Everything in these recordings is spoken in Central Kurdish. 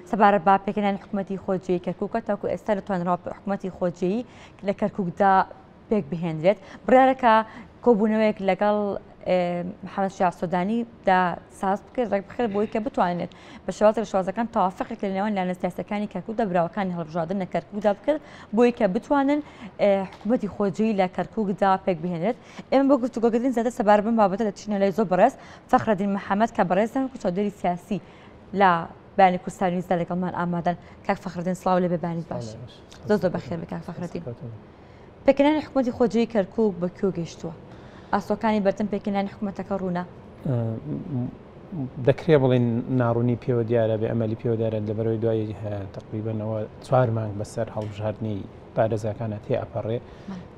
سەبارەت بە پێکهێنانی حکوومەتی خۆجیەی کەرکووکە تاکو ئێستا دەتوانرەوە حکوومەتی خۆجیەی لە کەرکووکدا پێک بهێنرێت بڕیارەکە کۆبوونەوەیەک لەگەڵ محەممەد شیع سۆدانی دا ساز بکرد ڕێک بخێت بۆی کە بتوانێت بە شێوازە شوازەکان تەوافقێک لە نێوان لایەنە سیاسەکانی کەرکووکدا براوەکانی هەڵبژاردن لە کەرکووکدا بکرد بۆی کە بتوانن حکوومەتی خۆجیی لە کەرکووکدا پێک بهێنێت. ئێمە بۆ گفتوگۆکردن زیاتر سەبارەت بەم بابەتە دەچینە لای زۆر بەڕێز فەخرەدین محەممەد کە بەڕێزن و چاودێری سیاسی لە بەیانی کوردستانی ویزدا لەگەڵمان ئامادەن. کاک فەخرەدین سڵاو لێ بێبانی باش زۆر بەخێر بە کاک فەخرەدین. پێکهێنانی حکوومەتی خۆجیەی کەرکووک بە کوێ گەیشتووە؟ ئاسۆکانی بەردەم پێکهێنانی حکوومەتەکە ڕوونە دەکرێت بڵین ناڕوونی پێوە دیارە بێ ئەمەلی پێوە دیارە لەبەرەوەی دوای تقریبەنەوە 4 مانگ بەسەر هەڵبژاردننی پارێزەکانە تێ ئەپەڕێ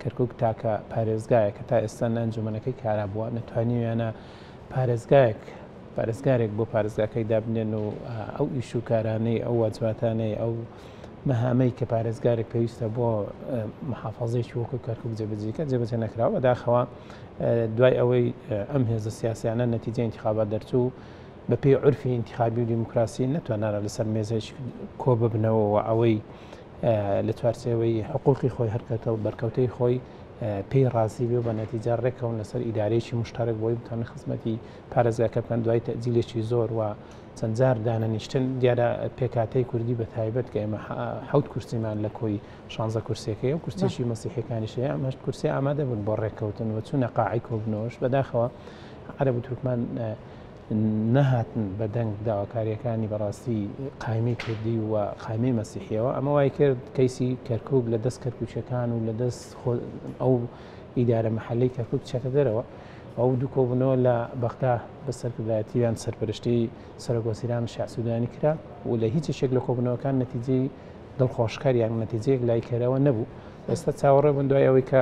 کەرکووک تاکە پارێزگایە کە تا ئێستا ئەنجومەنەکەی کارا بووە نەتوانیویانە پارێزگارێک بۆ پارێزگاکەی دابنێن و ئەو ئیش و کارانەی ئەو واجباتانەی ئەو مەهامەی کە پارێزگارێک پێویستە بۆ محافەزەیەکی وەکو کەرکووک جێبەجێکە جێبەجێ نەکراوە بەداخەوە دوای ئەوەی ئەم هێزە سیاسیانە نەتیجە ئینتیخابات دەرچوو بە پێی عورفی ئینتیخابی و دیموکراسی نەتوانانە لەسەر مێزێک کۆ ببنەوە ئەوەی لە چوارچێوەی حقوقی خۆی هەرکەتە و بەرکەوتەی خۆی پێی ڕازی بێ و بە نەتیجە ڕێکەون لەسەر ئیدارەیەکی مشتەرەک بۆی بتوانە خزمەتی پارێزگاکە بکەن دوای تەجیلێکی زۆر و چەند جار دانەنیشتن دیارە پێکاتەی کوردی بە تایبەت کە ئێمە 7 کورسیمان لە کۆی 16 کورسەکەی و کورسێکی مەسیحەکانیشەیە ئەمەش کورسی ئامادە بوون بۆ ڕێککەوتن و چوونە قاعی کۆبنەوەش بەداخەوە عەرەب و تورکمان نەهاتن بە دەنگ داواکاریەکانی بەڕاستی قایمەی کوردی و قایمەی مەسیحیەوە ئەمە وای کرد کەیسی کەرکووک لە دەست کەرکووچەکان و لە دەست ئەو ئیدارە مەحەلەی کەرکووک چێتە دەرەوە ئەو دوو کۆبوونەوە لە بەغدا بەسەرکردایەتیان سەرپەرشتی سەرۆکوەزیران شیع سوودانی کرا و لە هیچ شێک لە کۆبوونەوەکان نەتیجەی دڵخۆشکاریان نەتیجەیەک لایکەرەوە نەبوو. ئێستا چاوەڕێ بوون دوای ئەوەی کە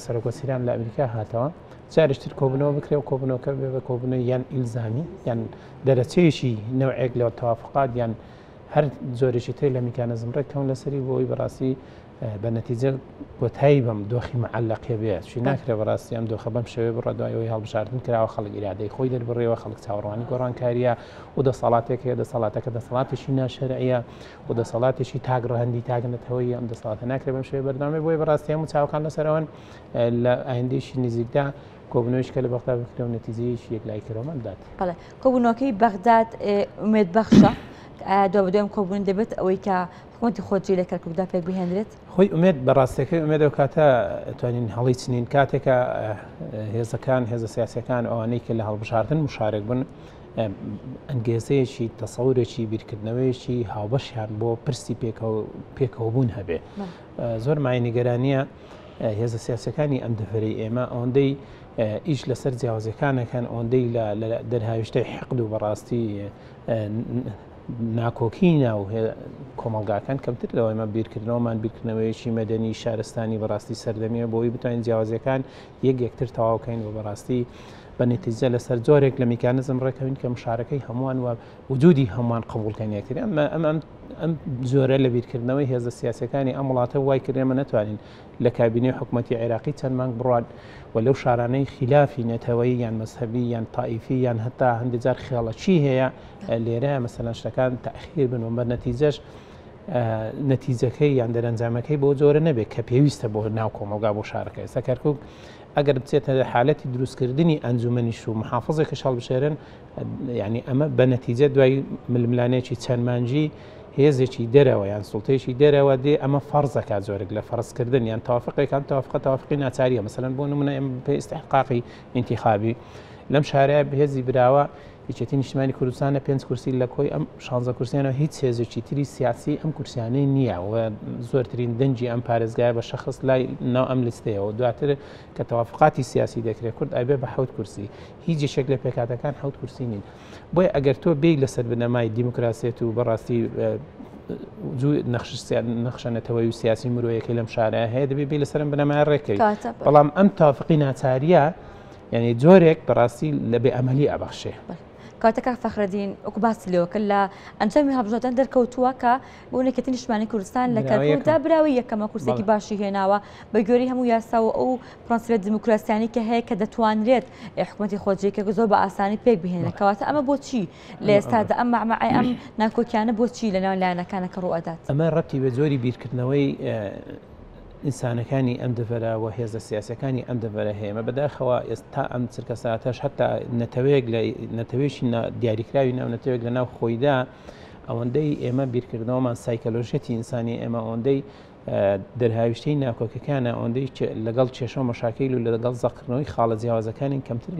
سەرۆکوەزیران لە ئەمریکا هاتەوە جارشتر کۆبوونەوە بکرێ و کۆبوونەوەکە بێ بە کۆبوونەوەی یان ئیلزامی یان دەرەچەیەشی نەوعێک لەوە تەوافقات یان هەر زۆرێکی تری لە میکانیزم ڕێککەون لەسەری بۆی بەڕاستی بە نەتیجە کۆتایی بەم دۆخی معەلەقێ بێت چی ناکرێت بەڕاستی ئەم دۆخە بەم شێوەیە بڕە دوایەوەی هەڵبژاردن کراوە خەڵک ئیرادەی خۆی دەربڕێەوە خەڵک چاوەڕوانی گۆڕانکاریە و دەسەڵاتێک هەیە دەسەڵاتەکە دەسەڵاتێکی ناشەرعیە و دەسەڵاتێکی تاگڕەهەندی تاگنەتەوەی ئەم دەسەڵاتە ناکرێت بەم شێوەیە بەردەوامێ بۆی بەڕاستی هەموو چاوەکان لەسەرەوەن لە ئایندێشی نزیکدا کۆبوونەوەیش کە لە بەغدا بکرێ و نەتیجەیەکی یەکلایکەرەوەمان دات. بەڵێ کۆبوونەوەکەی بەغداد ئومێدبەخشە دوای بەدوام کۆبوون دەبێت ئەوەی کە حکوومەتی خۆجی لە کەرکووکدا پێک بهێنرێت. خۆی ئومێد بەڕاستەکەی ئومێدە و کاتە توانین هەڵی چنین کاتێکە هێزەکان هێزە سیاسەکان ئەوانەی کە لە هەڵبژاردن مشارێک بن ئەنگێزەیەکی تەسەورێکی بیرکردنەوەیەکی هاوبەشیان بۆ پرسی پێکەوەبوون هەبێ. زۆر ماینیگەرانیە هێزە سیاسەکانی ئەم دەفەرەی ئێمە ئەوەندەی ئیش لەسەر جیاوازەکانەکەن ئەوەندەی لە دەرهاویشتەی حەقد و بەڕاستی ناکۆکی ناو کۆمەڵگاکان کەمتر لەوەی ئێمە بیرکردنەوەمان بیرکردنەوەیەکی مەدەنی شارستانی بەڕاستی سەردەمیە بۆی بتوانین جیاوازەکان یەکتر تەواوکەین و بەڕاستی بە نەتیجە لەسەر جۆرێک لە میکانیزم ڕێکەوین کە مشارەکەی هەمووان و وجودی هەمووان قبولکەن یەکتر ئەم زۆرە لە بیرکردنەوەی هێزە سیاسەکانی ئەم وڵاتە وای کرد ئێمە نەتوانین لە کابینەی حکوومەتی عێراقی چەند مانگ بڕوان و لەو شارانەی خلافی نەتەوەی یان مەزهەبی یان تائیفی یان هەتا هەندێک جار خێڵەچی هەیە لێرە مەسەلەن شتەکان تەخیر بن و بە نەتیجەش نەتیجەکەی یان دەرەنجامەکەی بۆ جۆرە نەبێت کە پێویستە بۆ ناو کۆمەلگا بۆ شارەکە. ئێستا کەرکووک ئەگەر بچێتە حالەتی دروستکردنی ئەنجومەنیش و محافظێکە هەڵبژێرن یعنی ئەمە بە نەتیجە دوای ململانێکی چەند مانجی هێزێکی دەرەوە یان سوڵتەیەکی دەرەوە دێ ئەمە فەرزەکە زۆرێک لە فەرزکردن یان تەوافقێکان تەوافقی ناچاریە مەسەلەن بۆ نمونە ئێمە پێ ئیستحقاقی ئینتیخابی لەم شارەیە بەهێزی براوە هیچەتی نیشتیمانی کوردستانە 5 کورسی لە کۆی ئەم 16 کورسیانەوە هیچ هێزێکی تری سیاسی ئەم کورسیانەی نییە و زۆرترین دەنجی ئەم پارێزگایە بە شەخص لای ناو ئەم لیستەیەوە دواتر کە تەوافقاتی سیاسی دەکرێت کورد ئەبێ بە 7 کورسی هیچ یەکێک لە پێکاتەکان 7 کورسی نین. بۆیە ئەگەر تۆ بێی لەسەر بنەمای دیموکراسیەت و بەڕاستی نەخشەنەتەوەی و سیاسی مرۆیەکەی لەم شارەیە هەیە دەبێت بێ لەسەرم بنەمای ڕێکەوی بەڵام ئەم تەوافقی ناچاریە یعنی جۆرێک بەڕاستی لە بێ ئەمەلی ئەبەخشێ. کاتەکە فەخرەدین وەکو باسی لێوەکە لە ئەنجامی هەڵبژاردن دەرکەوتووە کە بۆ نەکەتی نیشتمانی کوردستان لە کەرکووکدا براوی یەکەمە کورسێکی باشی هێناوە بە گوێرەی هەموو یاساوە ئەو پرەنسیپە دیموکراسیانی کە هەیە کە دەتوانرێت حکوومەتی خۆجیەکە زۆر بە ئاسانی پێک بهێنێت کەواتە ئەمە بۆچی لە ئێستادا ئەم مەعمەعی ئەم ناکۆکیانە بۆچی لەناو لایەنەکانەکە ڕوئەدات؟ ئەمە ڕەتی بە زۆری بیرکردنەوەی ئینسانەکانی ئەم دەڤەرە و هێزە سیاسەکانی ئەم دەڤەرە هەیەمە بەداخەوە ئێستا ئەم چرکە ساعتەش هەتا نەتەوەیەکی دیاریکراوی ناو نەتەوەیەک لە ناو خۆیدا ئەوەندەی ئێمە بیرکردنەوەمان سایکەلۆژیەتی ئینسانی ئێمە ئەوەندەی دەرهاویشتەی ناکۆکەکانە ئەوەندەی لەگەڵ کێشە مەشاکیل و لەگەڵ زەقڕنەوەی خاڵە جیاوازەکانی کەمتر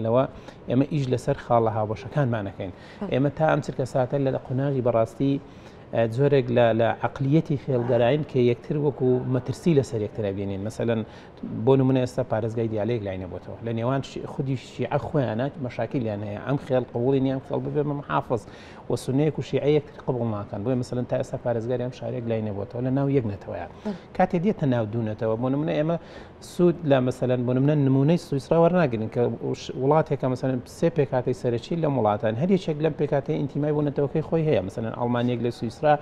لەوە ئێمە ئیش لەسەر خاڵە هاوبەشەکانمانەکەین ئێمە تا ئەم چرکە ساعتە لە قۆناغی بەڕاستی زۆرێک لە عقلیەتی خێڵگەرین کە یەکتر وەکو مەترسی لەسەر یەکترە بینین مەسەلەن بۆ نمونە ئێستا پارێزگای دیالەیەک لاینە بۆتەوە لە نێوان خودی شیعە خۆیانە مەشاکیلیان هەیە ئەم خێڵ قبوڵی نیان خێڵ ببێ محافظ و سونەیەک و شیعە یەکتر قبوڵ ناکەن بۆیە مەسەلەن تا ئێستا پارێزگاری ئەم شارێک لاینە بۆتەوە لە ناو یەک نەتەوەیە کاتێ دێتە ناو دوونەتەوە بۆ نمونە ئێمە سوود لە مەسەلەن بۆ نمونە نمونەی سویسرا وەرناگرن کە وڵاتێکە مەسەلەن سێ پێکاتی سەرەکی لە وڵاتان هەر یەکێک لەم پێکاتی ئینتیمای بۆ نەتەوەکەی خۆی هەیە مەسەلەن ئەڵمانیەک لە سویسرا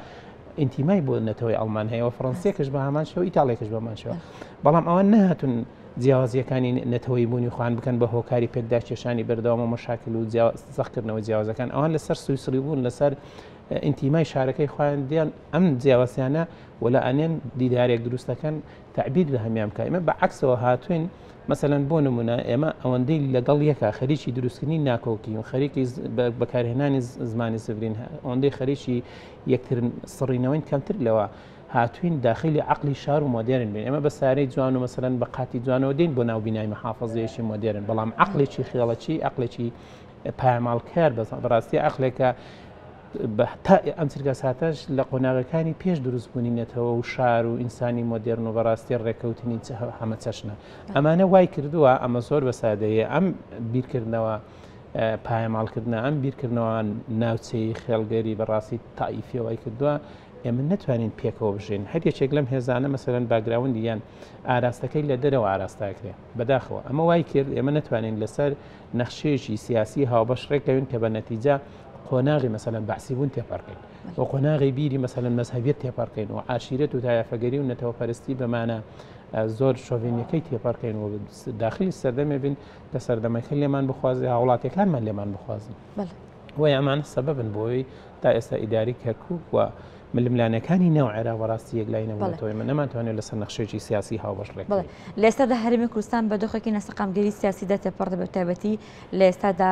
ئینتیمای بۆ نەتەوەی ئەڵمان هەیە و فڕەنسیەکەش بە هەمان شەوە ئیتاڵێکش بەمان شەوە بەڵام ئەوە نەهاتون جیاوازیەکانی نەتەوەی بوونی خوان بکەن بە هۆکاری پێکدا کێشانی بەردەوام و مەشاکل و زەخکردنەوە جیاوازەکان ئەوان لەسەر سویسری بوون لەسەر ئینتیمای شارەکەی خۆیان ئەم جیاوازیانە ولا ئەنێن دیدارێک دروستەکەن تعبیر لە هەمیان بکە ئێمە بەعکسەوە هاتوین مەسەلەن بۆ نمونە ئێمە ئەوەندەی لەگەڵ یەکە خەریکی دروستکردنی ناکۆکی و خەریکی بەکارهێنانی زمانی سڤرین ئەوەندەی خەریکی یەکتر سڕینەوەین کەمتر لەوە هاتوین داخلی عقلی شار و مۆدێرن بین ئێمە بە سارەی جوان و مەسەلەن بە قاتی جوانەوە دێن بۆ ناو بینای محافەزەیەکی مۆدێرن بەڵام عقلێکی خێڵەکی عقلێکی پایماڵکار بەڕاستی عقلێکە تا ئەم چرکە ساتەش لە قۆناغەکانی پێش دروستبوونینێتەوە و شار و ئینسانی مۆدێرن و بەڕاستی ڕێکەوتنی هەمە چەشنە ئەمانە وای کردووە ئەمە زۆر بەسادەیە ئەم بیرکردنەوە پایماڵکردنە ئەم بیرکردنەوە ناوچەی خێڵگەری بەڕاستی تائیفی وای کردووە ئێمە نتوانین پێکەوە بژین هەر یەکێک لەم هێزانە مەسەلەن باگراوندی یان ئاراستەکەی لە دەرەوە ئاراستاکرێ بەداخەوە ئەمە وای کرد ئێمە نتوانین لەسەر نەخشەیەکی سیاسی هاوبەش ڕێکەوین کە بە نەتیجە قۆناغی مەسەلەن بەحسیبوون تێپەڕکەین و قۆناغی بیری مەسەلەن مەزهەبیەت تێپەڕکەین و عاشیرەت و تایەفەگەری و نەتەوەپەرستی بەمانە زۆر شۆڤینیەکەی تێپەڕکەین و داخلی سەردەمێ بین کە سەردەمەکە لێمان بخوازی هاوڵاتیەکانمان لێمان بخوازن وی ئەمانە سەبەبن بۆی تا ئێستا ئیداری کەرکووک و ململانەکانی ناو عێراق بەڕاستی یەکلاینەبووەوە من نەمانتوانێت لەسەر نەخشەیەکی سیاسی هاوبەش ڕێک لە ئێستادا هەرێمی کوردستان بە دۆخێکی نەسەقامگەری سیاسیدا تێپەڕ بە تایبەتی لە ئێستادا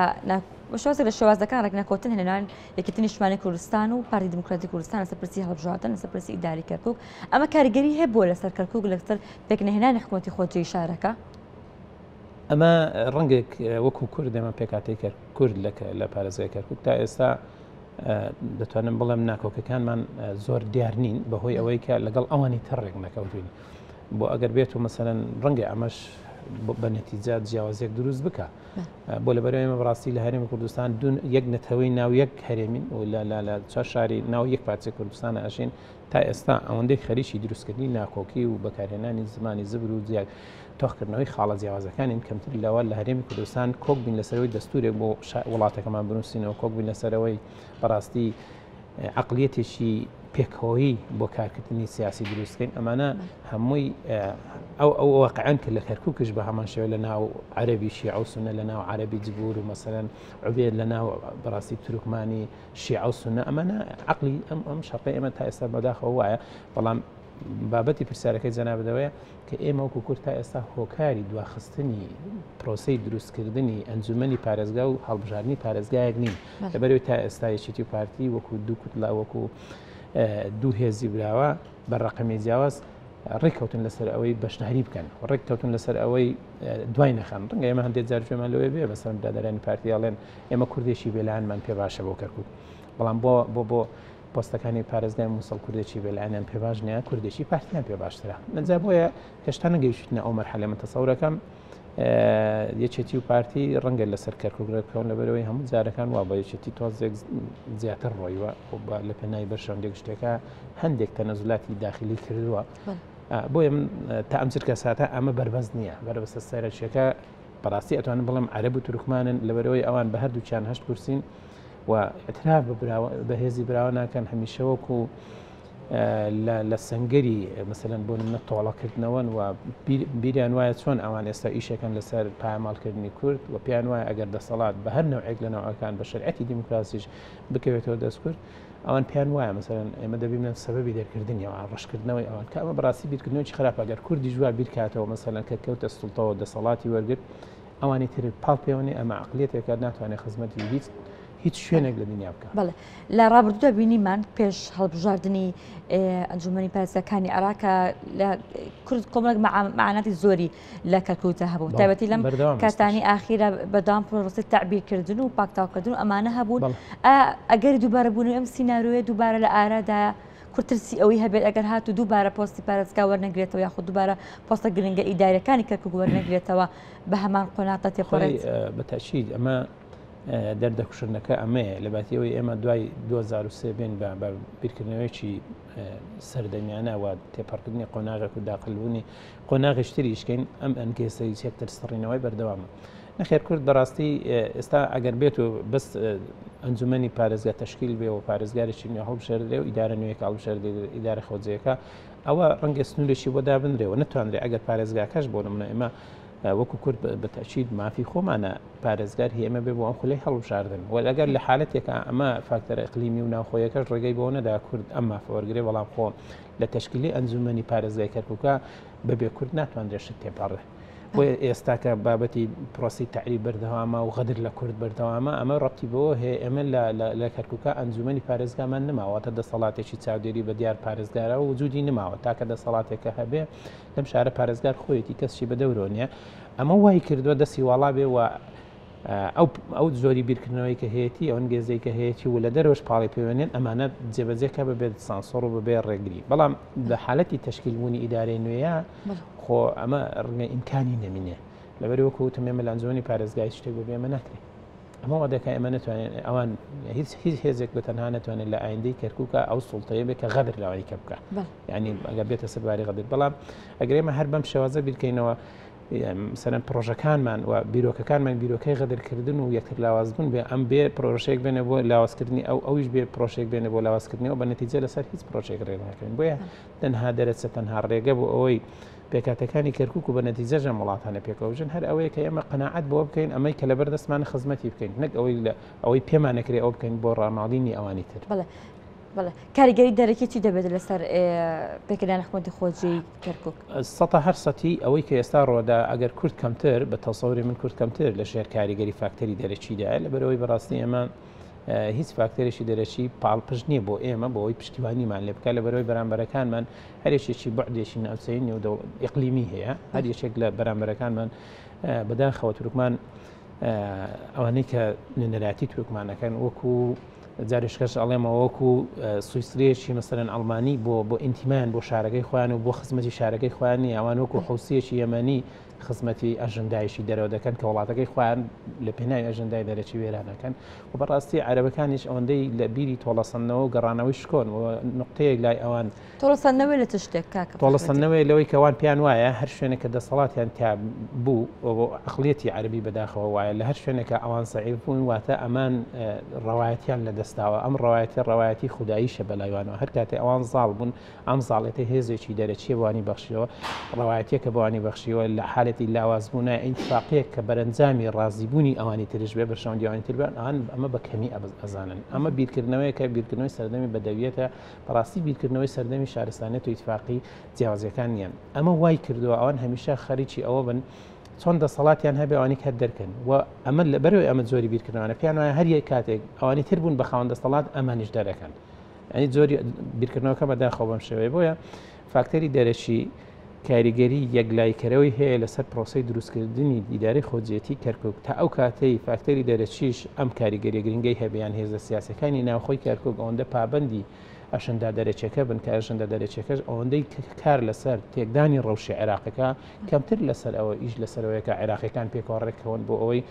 شوازێک لە شێوازەکان ڕێکنەکەوتن هێنان یەکێتی نیشتمانی کوردستان و پارتی دموکراتی کوردستان لەسەر پرسی هەڵبژاردن لەسەر پرسی ئیداری کەرکووک ئەمە کاریگەری هەیە بۆ لەسەر کەرکووک لەسەر پێکنەهێنانی حکوومەتی خۆجێی شارەکە ئەمە ڕەنگێک وەکو کورد ئێمە پێکاتی کورد لە پارێزگای کەرکووک تا ئێستا دەتوانم بڵێم ناکۆکەکانمان زۆر دیار نین بەهۆی ئەوەی کە لەگەڵ ئەوانی تەڕێک نەکەوتوین بۆ ئەگەر بێت و مەسەلەن ڕەنگە ئەمەش بە نەتیجات جیاوازێک دروست بکە بۆ لەبەرەوەی ئێمە بەڕاستی لە هەرێمی کوردستان یەک نەتەوەی ناو یەک هەرێمین و لە چوار شاری ناو یەک پارچەی کوردستانە ئەژین تا ئێستا ئەوەندەی خەریکی دروستکردنی ناکۆکی و بەکارهێنانی زمانی زبر و زیاد تۆخکردنەوەی خاڵە جیاوازەکانین کەمتر لەوە لە هەرێمی کوردستان کۆک بین لەسەرەوەی دەستورێک بۆ وڵاتەکەمان بنووسینەوە کۆک بین لەسەرەوەی بەڕاستی عقلیەتێکی پێکهۆیی بۆ کارکردنی سیاسی دروستکەین ئەمانە هەمووی ئەو واقعیان کە لە کەرکووکش بە هەمان شێوە لە ناو عەرەبی شیعە و سونە لە ناو عەرەبی جبور و مەسەلەن عوبێد لە ناو بەڕاستی تورکمانی شیعە و سونە ئەمانە عقلی ئەم شەڕقەی ئێمە تا ئێستا بەداخەوە وایە بەڵام بابەتی پرسیارەکەی جەنابەدەوەیە کە ئێمە وەکو کورد تا ئێستا هۆکاری دواخستنی پرۆسەی دروستکردنی ئەنجومەنی پارێزگا و هەڵبژاردننی پارێزگایەک نین لەبەرەوەی تا ئێستا یەکێتی و پارتی وەکو دوو کوتلا وەکو دوو هێزی براوە بە ڕقەمی جیاواز ڕێککەوتن لەسەر ئەوەی بەشداری بکەن ڕێککەوتن لەسەر ئەوەی دوای نەخەن ڕەنگە ئێمە هەندێک جار گوێمان لەوێ بێ بەسەر برادەرانی پارتیاڵێن ئێمە کوردێکی بێلایەنمان پێ باشە بۆ کەرکووک بەڵام بۆ پۆستەکانی پارێزگای مووسڵ کوردێکی بێلایەنیان پێ باش نییە کوردێکی پارتیان پێ باشترە نەجا بۆیە هێشتا نەگەیشتنە ئەو مەرحەلە من تەسەورەکەم یەکێتی و پارتی ڕەنگە لەسەر کەرکووکەکەون لەبەرەوەی هەموو جارەکان وا بە یەکێتی تۆزێک زیاتر ڕۆیوە لە پێناوی بەرشەندێک شتێکە هەندێک تەنەزولاتی داخلی کردووە بۆیە تا ئەم چرکە ساتە ئەمە بەربەست نییە بەربەستە سەرچیەکە بەڕاستی ئەتوانن بڵم عەرەب و تورکمانن لەبەرەوەی ئەوان بە هەردووچیان هەشت پرسین و اعتراف بەهێزی براوە ناکەن هەمیشە وەکو لە سنگری مثلەن بۆ منە تۆڵەکردنەوەن و بیریان وایە چۆن ئەوان ئێستا ئیشەکەن لەسەر پایماڵکردنی کورد و پیان وایە ئەگەر دەسەڵات بە هەر نەوعێک لە نەوەکان بە شەریعەتی دیموکراسیش بکەوێتەوە دەست کورد ئەوان پیان وایە مثلەن ئێمە دەبینە سەبەبی دەرکردنی ئەوان ڕشکردنەوەی ئەوان کە ئەمە بەڕاستی بیرکردنەوەی خراپ ئەگەر کوردی جووا بیرکاتەوە مثلەن کە کەوتە سوڵتەوە دەسەڵاتی وەرگرت ئەوانی تر پاڵ پێوەنی ئەمە عقلێتێکە ناتوانێت خزمەتی هیچ شوێنێک لە دنیا بکە. بەڵێ لە ڕابردوودا بینیمان پێش هەڵبژاردننی ئەنجومەنی پارێزەکانی عێراقا لە کورد کۆمەڵێک معاناتی زۆری لە کەرکووتە هەبوو تایبەتی لەم کاتانی ئاخیرە بەدام پرۆسی تعبیرکردن و پاکتاوکردن و ئەمانە هەبوون ئەگەری دووبارە بوون ئەم سیناروێ دووبارە لە ئارادایە کورتترسی ئەوەی هەبێت ئەگەر هات و دووبارە پۆستی پارێزگا وەرنەگرێتەوە یاخود دووبارە پۆستە گرنگە ئیداریەکانی کەرکووک وەرنەگرێتەوە بە هەمان قۆناغە تێپەڕێت بەتاکید ئەمە دەردەکوشنەکە ئەمەیە لە باتیەوەی ئێمە دوای 2023 بین بە بیرکردنەوەیکی سەردەمیانە و تێپەڕکردنی قۆناغێک و داخلبوونی قۆناغی شتریشکەین ئەم ئەنکێسەی سێکتەر سڕینەوەی بەردەوامە نەخێر کورد بەڕاستی ئێستا ئەگەر بێت و بەس ئەنجومەنی پارێزگا تەشکیل بێ و پارێزگارێکی نوێ هەڵبژێردرێ و ئیدارە نوێیەک هەڵبژێردرێ ئیدارە خۆجیەکە ئەوە ڕەنگە سنوورێکی بۆ دابنرێەوە نتوانرێ ئەگەر پارێزگاکەش بۆ نمونە ئێمە وەکو کورد بەتەکید مافی خۆمانە پارێزگار هی ئێمە بێ بۆ ئەم خولەی هەڵبژاردن و ئەگەر لە حالەتێکە ئەمە فاکتەرە ئیقلیمی و ناوخۆیەکەش ڕێگەی بۆ نەدا کورد ئەم مافەوەرگرێ بەڵام خۆ لە تەشکیلی ئەنجومەنی پارێزگای کەرکووکە بەبێ کورد ناتوانرێت شت تێپەڕێ بۆ ئێستاکە بابەتی پرۆسی تعریب بەردەوامە و غەدر لە کورد بەردەوامە ئەمە ڕەبتی بەوە هەیە ئێمە لە کەرکووکە ئەنجومەنی پارێزگامان نماوەتە دەسەڵاتێکی چاودێری بە دیار پارێزگارە و وجودی نماوە تاکە دەسەڵاتێکە هەبێ لەم شارە پارێزگار خۆیەتی کەسشی بە دەورۆ نیە ئەمە وای کردووە دەستی وڵا بێ و ئەو زۆری بیرکردنەوەی کە هەیەی ئەوەن گێزەی کە هەیەی و لە دەرەوەش پاڵی پەیوێنێن ئەمانە جێبەجێکە ببێت سانسۆڕ و ببێ ڕێگری بەڵام لە حالەتی تەشکیلبوونی ئیدارەی نوێیە خۆ ئەمە ڕنگە ئیمکانی نەمینێ لەبەرەوە کەوتم ئێمە لە ئەنجومەنی پارێزگای شتێک بەبێ ئەمە ناکرێت ئەمە وەدەکە ئێمە نتوانێت ئەوان هیچ هێزێک بە تەنها نتوانێت لە ئایندەی کەرکووکە ئەو سوڵتەیە بێت کە غەدر لەوەی کە بکە یعنی ئەگەر بێتە سەرباری غەدر بەڵام ئەگەر ئێمە هەر بەم شێوازە بیرکەینەوە سەرەن پرۆژەکانمان و بیرۆکەکانمان بیرۆکەی غەدرکردن و یەکتر لاوازبوون بێ ئەم بێ پرۆژەیەک بێنە بۆ لاوازکردنی ئەویش بێ پرۆژێک بێنە بۆ لاوازکردنەوە بە نەتیجە لەسەر هیچ پرۆژێک ڕێناکەین بۆیە تەنها دەرەچە تەنها ڕێگە بۆ ئەوەی پێکاتەکانی کەرکووک و بە نەتیجەژە وڵاتانە پێکەوژن هەر ئەوەیە کە ئێمە قەناعەت بۆ بکەین ئەمەی کە لەبەر دەستمانە خزمەتی بکەین نەک ئەوەی پێمانەکرێ ئەو بکەین بۆ ڕاماڵینی ئەوانی تر. بەڵێ کاریگەری دەرەکێکی دەبێت لەسەر پێکردانی حکومەتی خۆجی کەرکووک سەتا هەر سەتی ئەوەی کە ئێستا ڕۆدا ئەگەر کورد کەمتر بە تەسەوری من کورد کەمتر لە شێر کاریگەری فاکتەری دەرەچیدایە لەبەرەوەی بەڕاستی ئێمە هیچ فاکتەرێکی دەرەچی پاڵپژ نییە بۆ ئێمە بۆ ئەوی پشتیوانیمان لێ بکە لەبەرەوەی بەرامبەرەکانمان هەرێکێکی بەعدێکی ناوچەی نێو ئیقلیمی هەیە هەر یەکێک لە بەرامبەرەکانمان بەداخەوە تورکمان ئەوانەی کە نەراتی تورکمانەکەن وەکو جارشکەش ئەڵێمەوە وەکو سویسرێکی مەسەرەن ئەڵمانی بۆ ئینتیمان بۆ شارەکەی خۆیان و بۆ خزمەتی شارەکەی خۆیانی ئەوان وەکو حوسیەکی یەمەنی خزمەتی ئەژەندایشی دەرەوە دەکەن کە وڵاتەکەی خۆیان لە پێناوی ئەژەندای دەرەچی وێرانەکەن و بەڕاستی عەرەبەکانیش ئەوەندەی لە بیری تۆڵەسەندنەوە و گەڕانەوەی شکۆن و نقطەیەک لای ئەوان تۆڵەسەندنەوەی لە شتێک کاکە تۆڵەسەندنەوەی لەوەی کەوان پیان وایە هەر شوێنێک کە دەسەڵاتیان تا بوو عقلێتی عەربی بەداخەوە وایە لە هەر شوێنێکە ئەوان سەعیب بوون واتە ئەمان ڕەوایەتیان لە دەستاوە ئەم ڕەوایەتی خوداییشە بەلایوانەوە هەر کاتێ ئەوان زاڵ بوون ئەم زاڵێتە هێزێکی دەرەچیە بۆوانی بەخشیەوە ڕەوایەتێکە بۆوانی بەخشیەوە لە حالەتی لاوازبوونە ئینتفاقەیەک کە بەرەنجامی ڕازیبوونی ئەوانی ترش بێ بەرشەوەندیوانی تربیان ئەمە بە کەمی ئەزانن ئەمە بیرکردنەوەیکە بیرکردنەوەی سەردەمی بەدەویێتە بەڕاستی بیرکردنەوەی سەردەمی شارستانێت و ئیتفاقی جیاوازیەکان نیان ئەمە وای کردووە ئەوان هەمیشە خەریکی ئەوە بن چۆن دەسەڵاتیان هەبێ ئەوانی کات دەرکەن و ئەمە لە بەرەوەی ئەمە زۆری بیرکردنەوە پیان وایە هەر یەک کاتێک ئەوانی تر بوون بە خاوەن دەسەڵات ئەمانیش دەرەکەن ئەنی زۆری بیرکردنەوەکە بەداخەوە بەم شێوەیە بۆیە فاکتەری دەرەچی کاریگەری یەکلایکەرەوەی هەیە لەسەر پرۆسی دروستکردنی ئیدارەی خۆجێتی کەرکووک تا ئەو کاتەی فاکتەری دەرەچیش ئەم کاریگەری گرنگەی هەبیان هێزە سیاسەکانی ناوخۆی کەرکووک ئەوەندە پابەندی ئەشندا دەرەچەکە بن کە ئەژەندە دەرەچەکەش ئەوەندەی کار لەسەر تێکدانی ڕەوشی عێراقەکە کەمتر لەسەر ئەوە ئیش لەسەرەوەیە کە عێراقیەکان پێکۆڕێکەوەن بۆ ئەوەی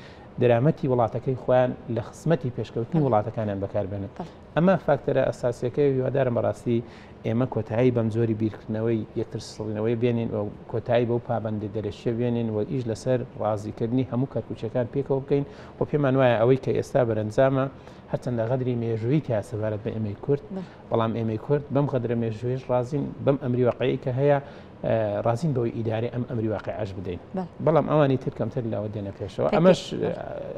دەرامەتی وڵاتەکەی خۆیان لە خزمەتی پێشکەوتنی وڵاتەکانیان بەکاربێنن. ئەمە فاکتەرە ئەساسیەکەی هیوادارم بەڕاستی ئێمە کۆتایی بەم زۆری بیرکردنەوەی یەکتر سڵینەوەی بێنین و کۆتایی بەو پابندی دەرەشیە بێنین و ئیش لەسەر ڕازیکردنی هەموو کەرکوچەکان پێکەوە بکەین و پێمان وایە ئەوەی کە ئێستا بەرەنجامە هەرچەندە غەدری مێژووی تا سەبارەت بە ئێمەی کورد بەڵام ئێمەی کورد بەم غەدرە مێژوویش ڕازین بەم ئەمری واقعی کە هەیە ڕازین بەوەی ئیدارە ئەم ئەمری واقعیش بدەین بەڵام ئەوانی تر کەمتر لاوە دێنە پێشەوە ئەمەش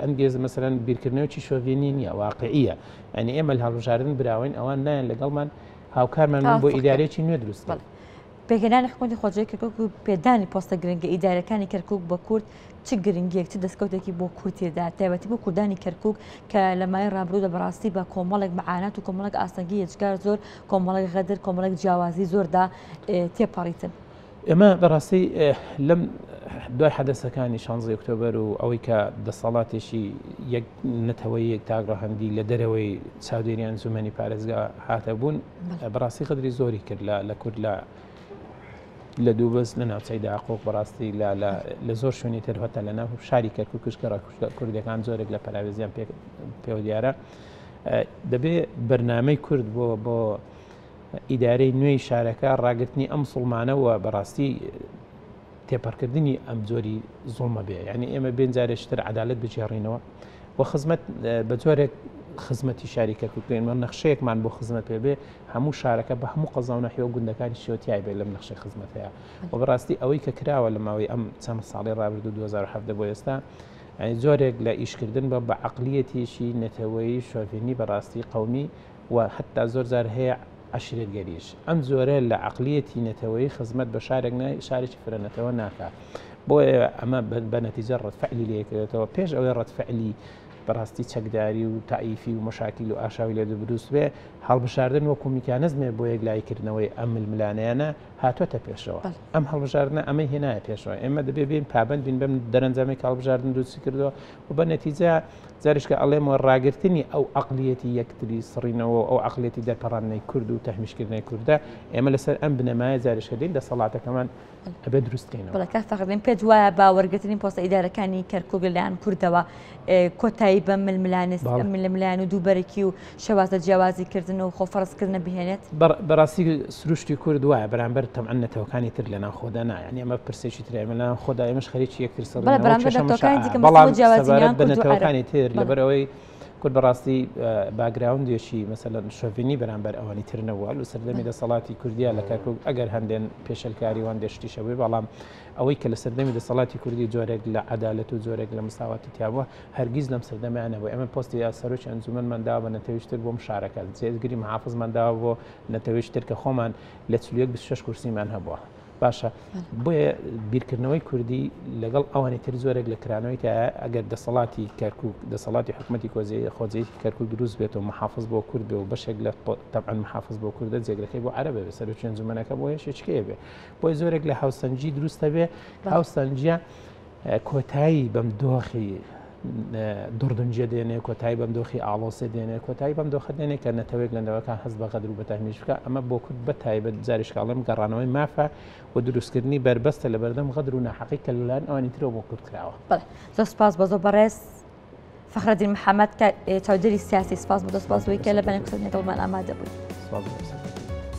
ئەنگێز مەسەرەن بیرکردنەوەی شۆڤێنی نییە واقعیە ئەنی ئێمە هەڵبژاردن براوین ئەوان نایەن لەگەڵمان هاوکارمان بۆ ئیدارێکی نوێ دروست پێگەدانی حکومەتی خۆجەی کەرکوک و پێدانی پۆستە گرنگە ئیدارەکانی کەرکوک بە کورد چ گرنگیەک چ دەستکەوتێکی بۆ کورتێدا تایبەتی بۆ کوردانی کەرکوک کە لە مای ڕابردوودا بەڕاستی بە کۆمەڵێک معانات و کۆمەڵێک ئاسنگی هێچگار زۆر کۆمەڵێک غەدر کۆمەڵێک جیاوازی زۆردا تێپەڕیتن. ئێمە بەڕاستی لەم دوای حەدەسەکانی 16 ئۆکتۆبەر و ئەوەی کە دەسەڵاتێکی یەک نەتەوەی یەک تاگڕەهەندی لە دەرەوەی چاودێریان زومەنی پارێزگا هاتە بوون بەڕاستی قدری زۆری کرد لە کورد لە دووبەست لە ناوچەی داقۆق بەڕاستی لە زۆر شوێنی ترهەتە لە ناو شاری کەرکووکش کە کوردەکان زۆرێک لە پەراوێزیان پێوە دیارە دەبێت بەرنامەی کورد بۆ ئیدارەی نوێی شارەکە ڕاگررتنی ئەم سڵمانەوە بەڕاستی تێپەڕکردنی ئەم جۆری زوڵمە بێ یعنی ئێمە بێنجارێشتر عدالت بجێڕینەوە بۆ خزمەت بە جۆرێک خزمەتی شاری کەرکووکێنمە نەخشەیەکمان بۆ خزمەت پێ بێ هەموو شارەکە بە هەموو قەزاو نەحیەوە گوندەکانی شێوەتیای بێت لەم نەخشەی خزمەتەیە و بەڕاستی ئەوەی کە کراوە لە ماوەی ئەم چەند ساڵی ڕابردوو 2017 بۆ ئێستا زۆرێک لە ئیشکردن بە عەقلیەتیشی نەتەوەیی شۆڤێنی بەڕاستی قەومی و حتا زۆر جار هەیە عشرێت گەریش ئەم زۆرە لە عەقلیەتی نەتەوەی خزمەت بە شارێک شارێکی فرەنەتەوە ناکات بۆیە ئەمە بە نەتیجە ڕەتفعلی لێکرێتەوە پێش ئەوەی ڕەتفعلی بەڕاستی چەکداری و تائیفی و مەشاکیل و ئاشاوی لێ دروست بێ هەڵبژاردن وەکو میکانزمێ بۆ یەکلایکردنەوەی ئەم ململانەیانە هاتوۆتە پێشەوە ئەم هەڵبژاردنە ئەمەی هێنایە پێشەوە ئێمە دەبێ بین پابند بین بەم دەرەنجامی هەڵبژاردن دروستی کردەوە و بە نەتیجە جارشکە ئەڵێمەوە ڕاگررتنی ئەو عەقلیەتی یەکتری سڕینەوە ئەو عەقلیەتی دەرپەڕاندنەی کورد و تەحمیشکردنەوەی کوردە ئێمە لەسەر ئەم بنەمایە جارشکەدەین دەسەڵاتەکەمان ئەبێ دروستکەینەوە بەڵکات فەقەدەین پێت وایە باوەرگرتنی پۆستە ئیدارەکانی کەرکووک لەلایەن کوردەوە کۆتایی بە ململان و دووبەرێکی و شەوازە جیاوازیکردن و خۆفەرزکردنە بهێنێت بەڕاستی سروشتی کورد وایە بەرامبەر تەمەن نەتەوەکانی تر لەناو خۆدا نایە ئەمە پرسێکی ترێمە لە خۆدا ئێمەش خەریکی یەکتر سەڵ بەڵام بە نەتەوەکانی تر لەبەرەوەی کورد بەڕاستی باگراوندێکی مەسەلەن شۆڤینی بەرامبەر ئەوانی ترنەوە و سەردەمی دەسەڵاتی کوردیا لە کەرکووک ئەگەر هەندێن پێشەلکاریوان دەشتیشەوەی بەڵام ئەوەی کە لە سەردەمی دەسەڵاتی کوردی جۆرێک لە عەدالەت و جۆرێک لە مساواتی تیاوە هەرگیز لەم سەردەمیانەوە ئێمە پۆستی سەرۆکی ئەنجومەنماندا بە نەتەوەیشتر بۆم شارەکە جێگیری محافزماندا بۆ نەتەوەیشتر کە خۆمان لە 26 کورسیمان هەبووە باشە بۆیە بیرکردنەوەی کوردی لەگەڵ ئەوانی تر زۆرێک لە کرانەوەی تا ئەگەر دەسەڵاتی کەرکووک دەسەڵاتی حکومەتی خۆجێی کەرکووک دروست بێت و محافظ بۆ کورد بێ و بەشێک لە تەبعاً محافظ بۆ کوردە جێگرەکەی بۆ عەرەبە بێ سەرۆکی ئەنجومەنەکە بۆ هێشێکەیە بێ بۆی زۆرێک لە هاوسەنجی دروستە بێ هاوسەنجیە کۆتایی بەم دۆخی دوڕدنجە دێنێ کۆتایی بەم دۆخی ئاڵۆسێ دێنێ کۆتایی بەم دۆخە دێنێ کە نەتەوەیەک لەندەوەکان هەست بە غەدر و بەتەحمیش بکە ئەمە بۆ کورد بە تایبەت جاریشکاڵم گەڕانەوەی مافە و دروستکردنی بربەستە لە بەردەم غەدر و ناحەقی کە لەلایەن ئەوانی ترەوە بۆ کورد کراوە. زۆر سپاس بە زۆر بەڕێز فەخرەدین محەممەد کە چاودێری سیاسی سپاس بۆ دەست بازەوەی کە لە بەنێ قسەی دڵمان ئامادە بووی.